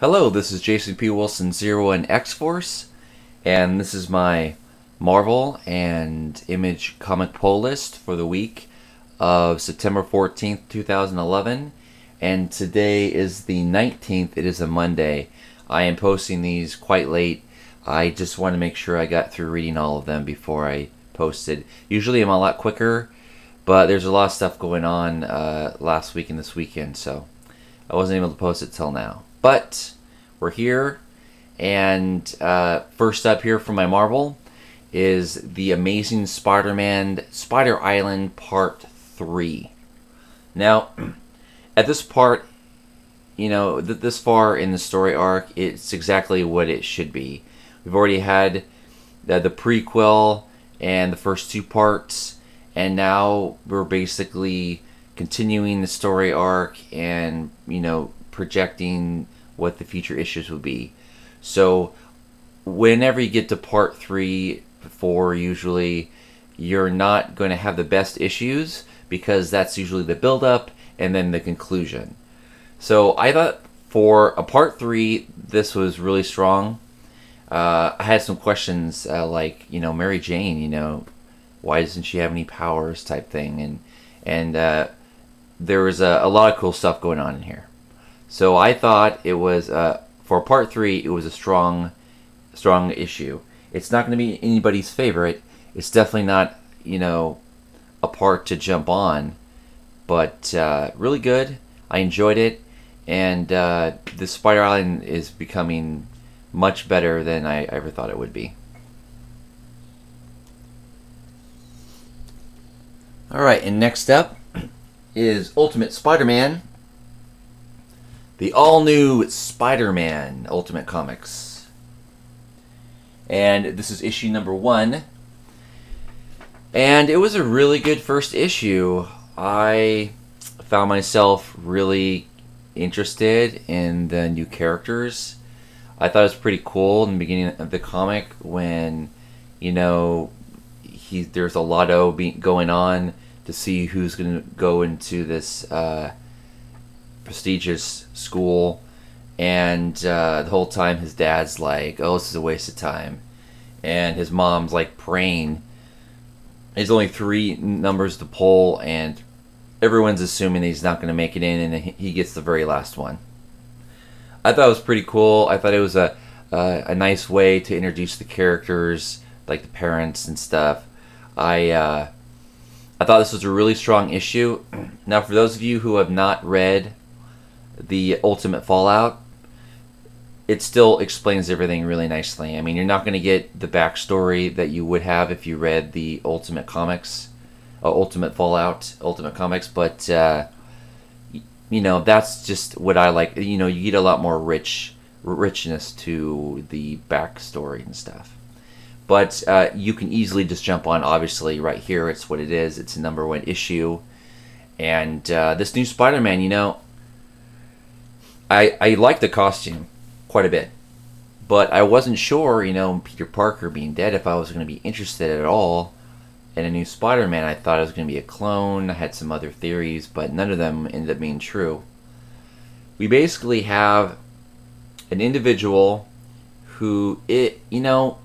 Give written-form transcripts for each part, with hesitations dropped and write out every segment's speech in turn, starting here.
Hello, this is Jason P. Wilson Zero and X-Force, and this is my Marvel and Image comic poll list for the week of September 14th, 2011, and today is the 19th. It is a Monday. I am posting these quite late. I just want to make sure I got through reading all of them before I posted. Usually I'm a lot quicker, but there's a lot of stuff going on last week and this weekend, so I wasn't able to post it till now. But we're here, and first up here from my Marvel is The Amazing Spider-Man Spider Island Part 3. Now, at this part, you know, this far in the story arc, it's exactly what it should be. We've already had the prequel and the first two parts, and now we're basically continuing the story arc and, you know, projecting what the future issues would be. So whenever you get to part 3, 4, usually you're not going to have the best issues, because that's usually the build-up and then the conclusion. So I thought for a part 3, this was really strong. I had some questions like, you know, Mary Jane, you know, why doesn't she have any powers type thing, and there was a lot of cool stuff going on in here. So I thought it was, for part 3, it was a strong issue. It's not going to be anybody's favorite. It's definitely not, you know, a part to jump on, but really good. I enjoyed it, and the Spider Island is becoming much better than I ever thought it would be. Alright, and next up is Ultimate Spider-Man, the all-new Spider-Man Ultimate Comics. And this is issue number 1. And it was a really good first issue. I found myself really interested in the new characters. I thought it was pretty cool in the beginning of the comic when, you know, there's a lotto going on to see who's going to go into this prestigious school, and the whole time his dad's like, oh, this is a waste of time, and his mom's like praying. There's only 3 numbers to pull, and everyone's assuming he's not going to make it in, and he gets the very last one. I thought it was pretty cool. I thought it was a nice way to introduce the characters, like the parents and stuff. I thought this was a really strong issue. Now, for those of you who have not read the Ultimate Fallout, it still explains everything really nicely. I mean, you're not going to get the backstory that you would have if you read the Ultimate Comics, Ultimate Fallout, Ultimate Comics, but you know, that's just what I like. You know, you get a lot more richness to the backstory and stuff. But you can easily just jump on, obviously, right here. It's what it is. It's a number 1 issue. And this new Spider-Man, you know, I like the costume quite a bit. But I wasn't sure, you know, Peter Parker being dead, if I was going to be interested at all in a new Spider-Man. I thought it was going to be a clone. I had some other theories, but none of them ended up being true. We basically have an individual who, you know,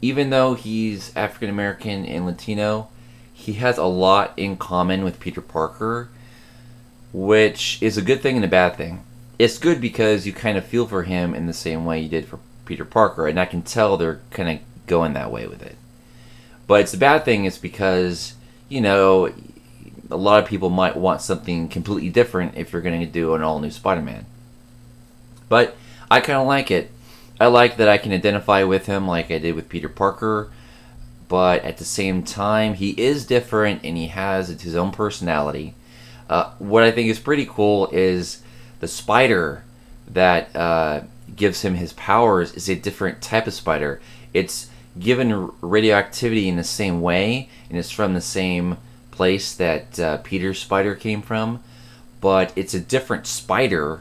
even though he's African American and Latino, he has a lot in common with Peter Parker, which is a good thing and a bad thing. It's good because you kind of feel for him in the same way you did for Peter Parker, and I can tell they're kind of going that way with it. But it's the bad thing is because, you know, a lot of people might want something completely different if you're going to do an all-new Spider-Man. But I kind of like it. I like that I can identify with him like I did with Peter Parker, but at the same time, he is different and he has his own personality. What I think is pretty cool is the spider that gives him his powers is a different type of spider. It's given radioactivity in the same way, and it's from the same place that Peter's spider came from, but it's a different spider.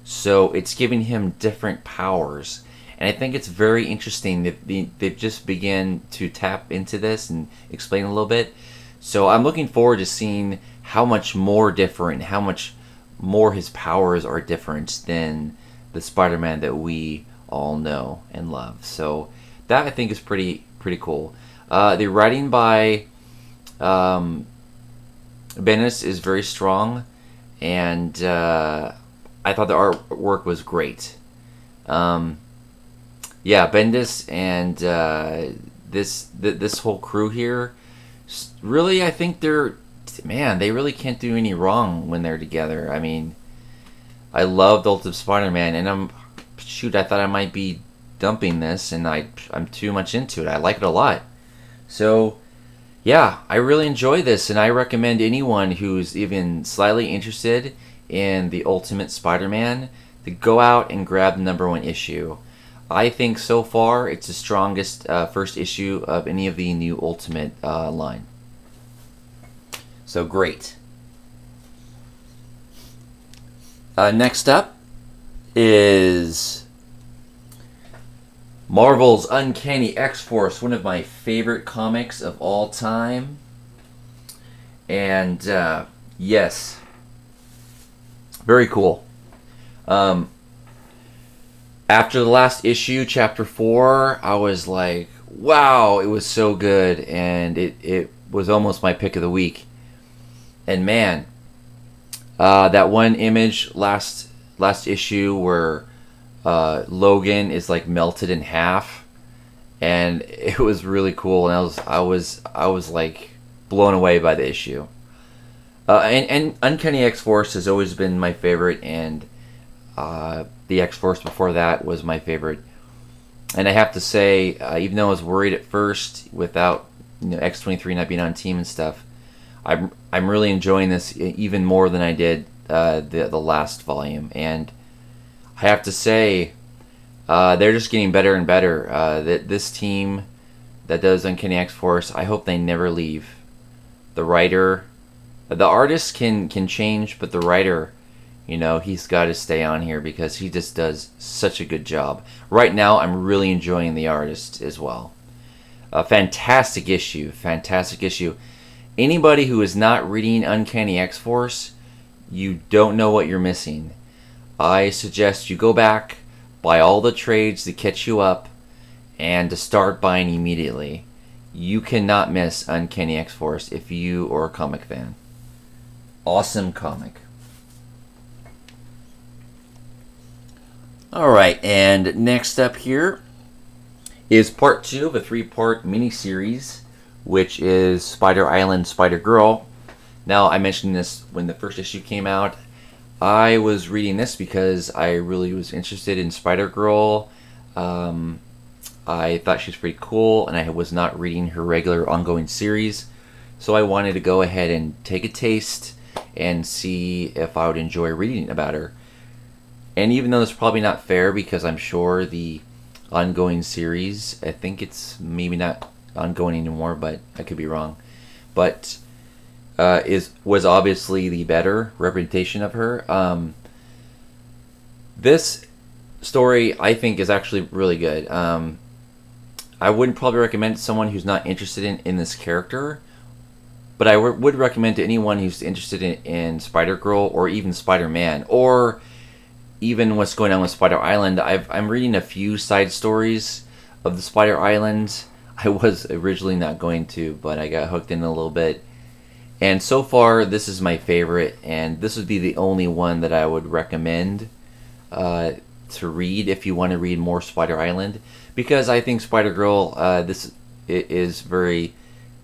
So it's giving him different powers. And I think it's very interesting that they've just begun to tap into this and explain a little bit. So I'm looking forward to seeing how much more different, how much more his powers are different than the Spider-Man that we all know and love. So that I think is pretty cool. The writing by Bendis is very strong, and I thought the artwork was great. Yeah, Bendis and this whole crew here, really, I think they really can't do any wrong when they're together. I mean, I loved Ultimate Spider-Man, and I thought I might be dumping this, and I'm too much into it. I like it a lot. So, yeah, I really enjoy this, and I recommend anyone who's even slightly interested in the Ultimate Spider-Man to go out and grab the #1 issue. I think so far it's the strongest first issue of any of the new Ultimate line. So great. Next up is Marvel's Uncanny X-Force, one of my favorite comics of all time. And yes, very cool. After the last issue, chapter 4, I was like, wow, it was so good, and it was almost my pick of the week. And man, that one image last issue where Logan is like melted in half, and it was really cool, and I was like blown away by the issue. And Uncanny X-Force has always been my favorite, and the X-Force before that was my favorite. And I have to say, even though I was worried at first without X-23 not being on team and stuff, I'm really enjoying this even more than I did the last volume. And I have to say, they're just getting better and better. This team that does Uncanny X-Force, I hope they never leave. The writer, the artist can change, but the writer, he's got to stay on here because he just does such a good job. Right now, I'm really enjoying the artist as well. A fantastic issue. Anybody who is not reading Uncanny X-Force, you don't know what you're missing. I suggest you go back, buy all the trades to catch you up, and to start buying immediately. You cannot miss Uncanny X-Force if you are a comic fan. Awesome comic. Alright, and next up here is part 2 of a 3-part miniseries, which is Spider Island, Spider Girl. Now, I mentioned this when the first issue came out. I was reading this because I really was interested in Spider Girl. I thought she was pretty cool, and I was not reading her regular ongoing series. So I wanted to go ahead and take a taste and see if I would enjoy reading about her. And even though it's probably not fair, because I'm sure the ongoing series, I think it's maybe not ongoing anymore, but I could be wrong, but was obviously the better representation of her. This story, I think, is actually really good. I wouldn't probably recommend it to someone who's not interested in this character, but I would recommend to anyone who's interested in Spider-Girl or even Spider-Man, or even what's going on with Spider Island. I'm reading a few side stories of the Spider Island. I was originally not going to, but I got hooked in a little bit. And so far, this is my favorite, and this would be the only one that I would recommend to read if you want to read more Spider Island, because I think Spider-Girl, this is very,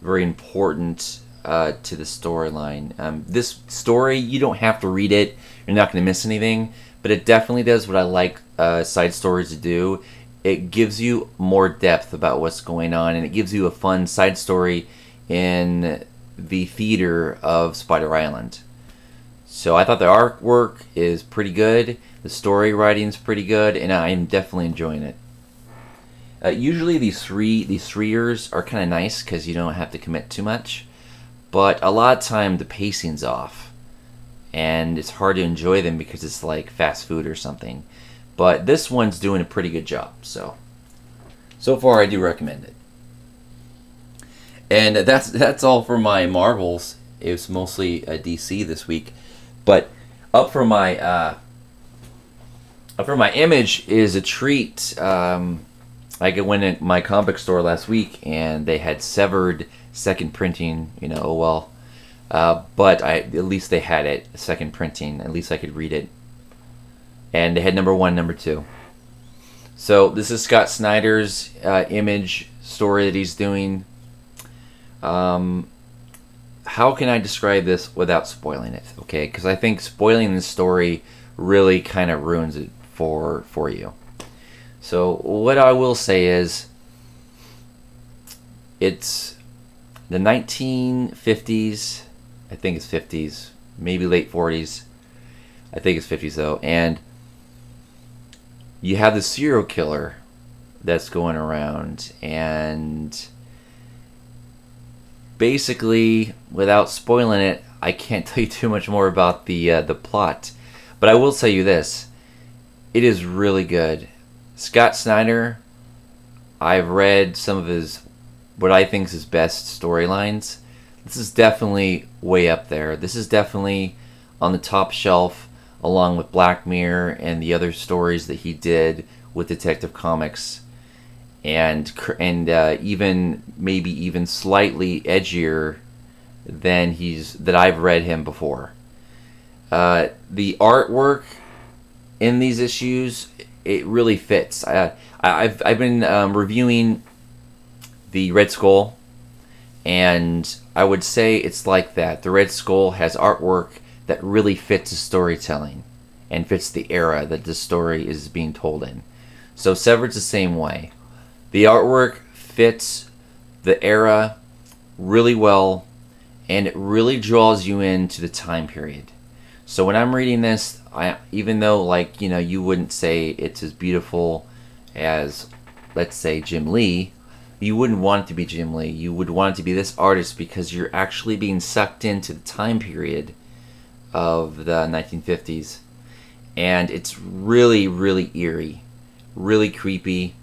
very important to the storyline. This story, you don't have to read it. You're not going to miss anything, but it definitely does what I like side stories to do. It gives you more depth about what's going on, and it gives you a fun side story in the theater of Spider Island. So I thought the artwork is pretty good, the story writing's pretty good, and I'm definitely enjoying it. Usually these three-ers are kind of nice because you don't have to commit too much, but a lot of time the pacing's off, and it's hard to enjoy them because it's like fast food or something. But this one's doing a pretty good job, so far I do recommend it. And that's all for my Marvels. It was mostly a DC this week, but up for my For my Image is a treat. I went in my comic store last week and they had severed second printing. Oh well. But at least they had it, second printing. At least I could read it. And they had number 1, number 2. So this is Scott Snyder's Image story that he's doing. How can I describe this without spoiling it? Okay, because I think spoiling the story really kind of ruins it for you. So what I will say is, it's the 1950s. I think it's 50s, maybe late 40s. I think it's 50s though, and you have the serial killer that's going around, and basically, without spoiling it, I can't tell you too much more about the plot. But I will tell you this: it is really good. Scott Snyder, I've read some of his, what I think is his best storylines. This is definitely way up there. This is definitely on the top shelf, along with Black Mirror and the other stories that he did with Detective Comics, and even maybe even slightly edgier than that I've read him before. The artwork in these issues, it really fits. I've been reviewing the Red Skull, and I would say it's like that. The Red Skull has artwork that really fits the storytelling and fits the era that the story is being told in. So Severed's the same way. The artwork fits the era really well, and it really draws you into the time period. So when I'm reading this, even though, like, you wouldn't say it's as beautiful as, let's say, Jim Lee, you wouldn't want it to be Jim Lee. You would want it to be this artist, because you're actually being sucked into the time period of the 1950s. And it's really, really eerie, really creepy.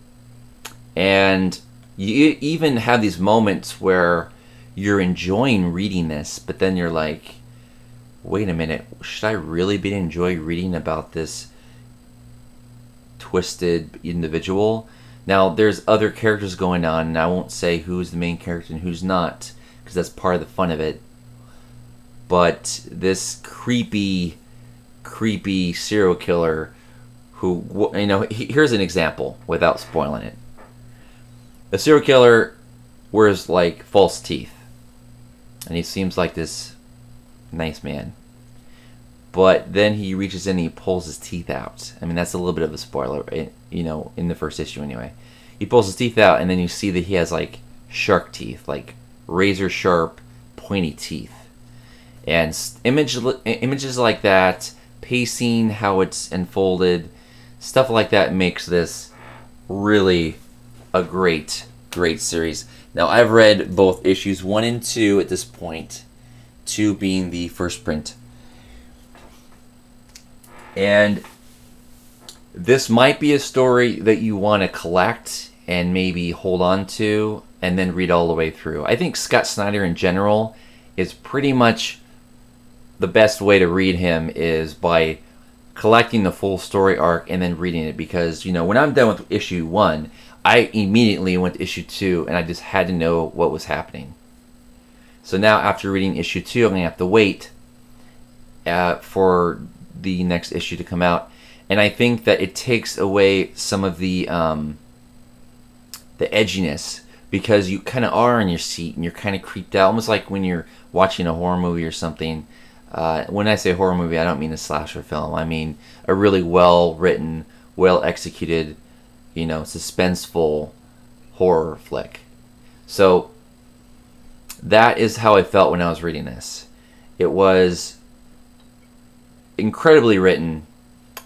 And you even have these moments where you're enjoying reading this, but then you're like, wait a minute, should I really be enjoying reading about this twisted individual? Now, there's other characters going on, and I won't say who's the main character and who's not, because that's part of the fun of it. But this creepy serial killer who, here's an example without spoiling it. The serial killer wears, like, false teeth, and he seems like this nice man. But then he reaches in and he pulls his teeth out. I mean, that's a little bit of a spoiler, in the first issue anyway. He pulls his teeth out, and then you see that he has, like, shark teeth, like razor sharp, pointy teeth. And images like that, pacing, how it's unfolded, stuff like that makes this really a great series. Now, I've read both issues 1 and 2 at this point, 2 being the first print. And this might be a story that you want to collect and maybe hold on to and then read all the way through. I think Scott Snyder in general is pretty much the best way to read him is by collecting the full story arc and then reading it, because, when I'm done with issue 1, I immediately went to issue 2 and I just had to know what was happening. So now, after reading issue 2, I'm going to have to wait for the next issue to come out. And I think that it takes away some of the edginess, because you kind of are in your seat and you're kind of creeped out, almost like when you're watching a horror movie or something. When I say horror movie, I don't mean a slasher film. I mean a really well-written, well-executed, suspenseful horror flick. So that is how I felt when I was reading this. It was incredibly written,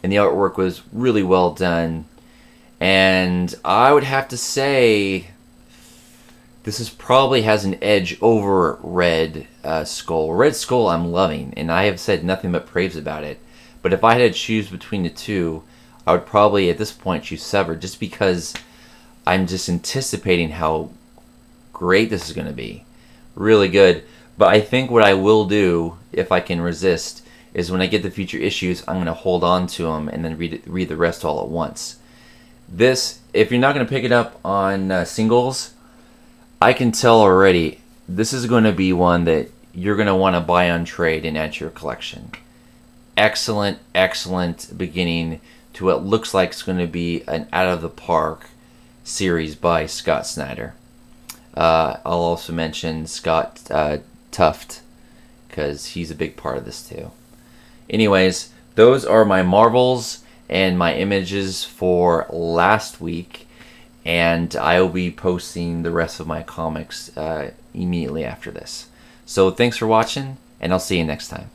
and the artwork was really well done. And I would have to say this probably has an edge over Red Skull. Red Skull I'm loving, and I have said nothing but praise about it. But if I had to choose between the two, I would probably at this point choose Severed, just because I'm just anticipating how great this is going to be. Really good. But I think what I will do, if I can resist, is when I get the future issues, I'm going to hold on to them and then read the rest all at once. This, if you're not going to pick it up on singles, I can tell already this is going to be one that you're going to want to buy on trade and add to your collection. Excellent, excellent beginning to what looks like it's going to be an out-of-the-park series by Scott Snyder. I'll also mention Scott Tuft, because he's a big part of this too. Anyways, those are my Marvels and my images for last week, and I will be posting the rest of my comics immediately after this. So thanks for watching, and I'll see you next time.